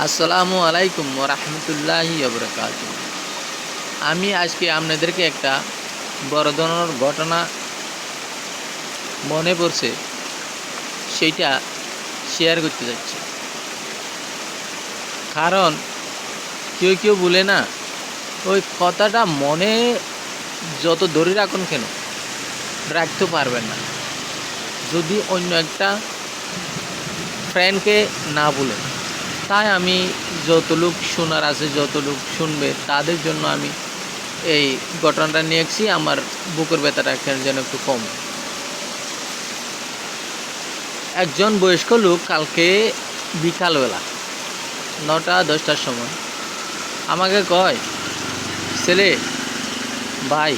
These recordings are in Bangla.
আসসালামু আলাইকুম ওয়া রাহমাতুল্লাহি ওয়া বারাকাতুহু। আমি আজকে আপনাদেরকে একটা বড় ধরনের ঘটনা মনে পড়ছে, সেইটা শেয়ার করতে যাচ্ছি। কারণ কেউ কেউ বলে না, ওই কথাটা মনে যত ধরে রাখুন কেন রাখতে পারবেন না যদি অন্য একটা ফ্রেন্ডকে না বলেন। তাই আমি যত লোক শোনার আছে, যত লোক শুনবে তাদের জন্য আমি এই ঘটনাটা নিয়ে এসেছি। আমার বুকের ব্যথাটা যেন একটু কম। একজন বয়স্ক লোক কালকে বিকালবেলা 9টা-10টার সময় আমাকে কয়, ছেলে ভাই,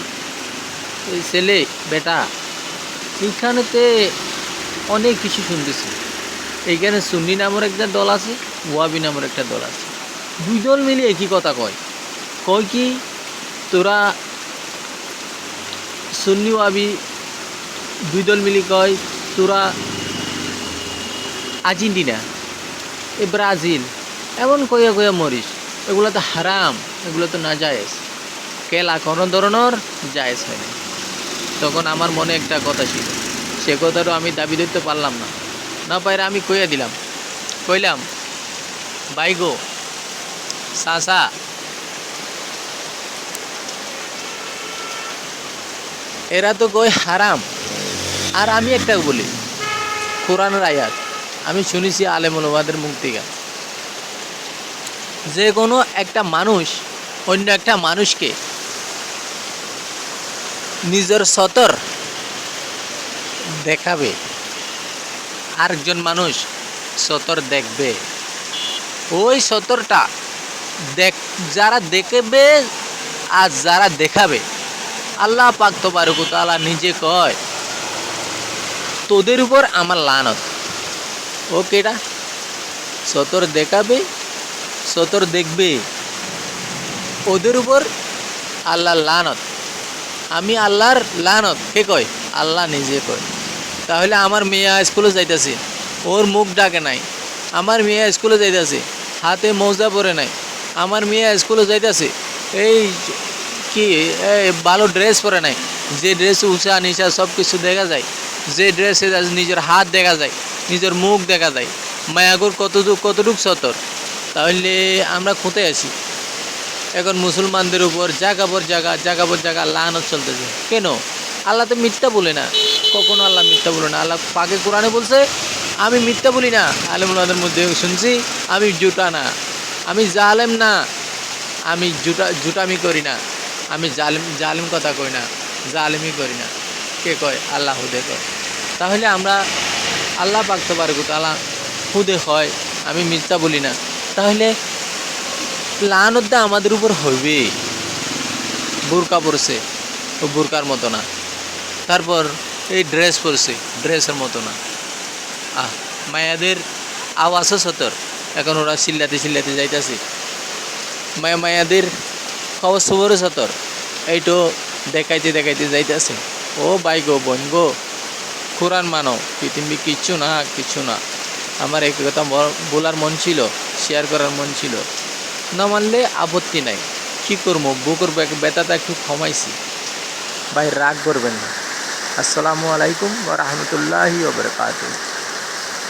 এই ছেলে বেটা, এইখানেতে অনেক কিছু শুনতেছি। এইখানে সুন্নি নামের একটা দল আছে, ওয়াবি নামের একটা দল আছে। দুই দল মিলে একই কথা কয়। কয় কি, তোরা সুন্নি ওয়াবি দুই দল মিলে কয় তোরা আর্জেন্টিনা, এ ব্রাজিল, এমন কইয়া কইয়া মরিস। এগুলো তো হারাম, এগুলো তো না জায়েজ। কেলা কোনো ধরনের জায়েজ হয় না। তখন আমার মনে একটা কথা ছিল, সে কথাটা আমি দাবি ধরতে পারলাম না। না পাইরে আমি কইয়া দিলাম, কইলাম, ভাই গো, চাচা, এরা তো কই হারাম, আর আমি একটা বলি কোরআনের আয়াত আমি শুনেছি আলেমুল ওলামাদের মুখ থেকে, যে কোনো একটা মানুষ অন্য একটা মানুষকে নিজের সতর দেখাবে, আরেকজন মানুষ সতর দেখবে। ওই সতরটা যারা দেখবে আর যারা দেখাবে, আল্লাহ পাক তবারক ওয়া তাআলা নিজে কয়, তোদের উপর আমার লানত। ও কেডা? সতর দেখাবে, সতর দেখবে, ওদের উপর আল্লাহর লানত। আমি আল্লাহর লানত, কে কয়? আল্লাহ নিজে কয়। তাহলে আমার মেয়ে স্কুলে যাইতেছে, ওর মুখ ডাকে নাই। আমার মেয়ে স্কুলে যাইতেছে, হাতে মৌজা পরে নাই। আমার মেয়ে স্কুলে যাইতেছে, এই কি ভালো ড্রেস পরে নাই। যে ড্রেস উঁচা নিচা সব কিছু দেখা যায়, যে ড্রেসে নিজের হাত দেখা যায়, নিজের মুখ দেখা যায়, মায়াগুর কতটুক সতর। তাহলে আমরা কোথায় আছি? এখন মুসলমানদের উপর জায়গা পর জায়গা লানত চলতেছে। কেন? আল্লাহ তো মিথ্যা বলে না, কখনো আল্লাহ মিথ্যা বলে না। আল্লাহ পাকে কোরআনে বলছে, আমি মিথ্যা বলি না। আলেমুলাদের মধ্যে শুনছি, আমি জুটা না, আমি জালেম না, আমি জুটামি করি না, আমি জালিম কথা কই না, জালিমি করি না। কে কয়? আল্লাহ হুদে কয়। তাহলে আমরা আল্লাহ পাক তবারক ওয়া তাআলা হুদে হয়, আমি মিথ্যা বলি না। তাহলে লানতটা আমাদের উপর হইবে। বোরকা পরছে, ও বোরকার মতো না। তারপর এই ড্রেস পরছে, ড্রেসের মতো না। মায়াদের আওয়াজও সতর, এখন ওরা চিল্লাতে যাইতেছে। মায়াদের খবর সবরও সতর, এইটো দেখাইতে যাইতেছে। ও ভাই গো, বোন গো, কোরআন মানো, পৃথিবী কিচ্ছু না। আমার এক কথা বলার মন ছিল, শেয়ার করার মন ছিল। না মানলে আপত্তি নাই, কী করবো, বুকের ব্যথাটা একটু কমাইছি। ভাই রাগ করবেন না। আসসালামু আলাইকুম ওয়া রাহমাতুল্লাহি ওয়া বারাকাতুহু।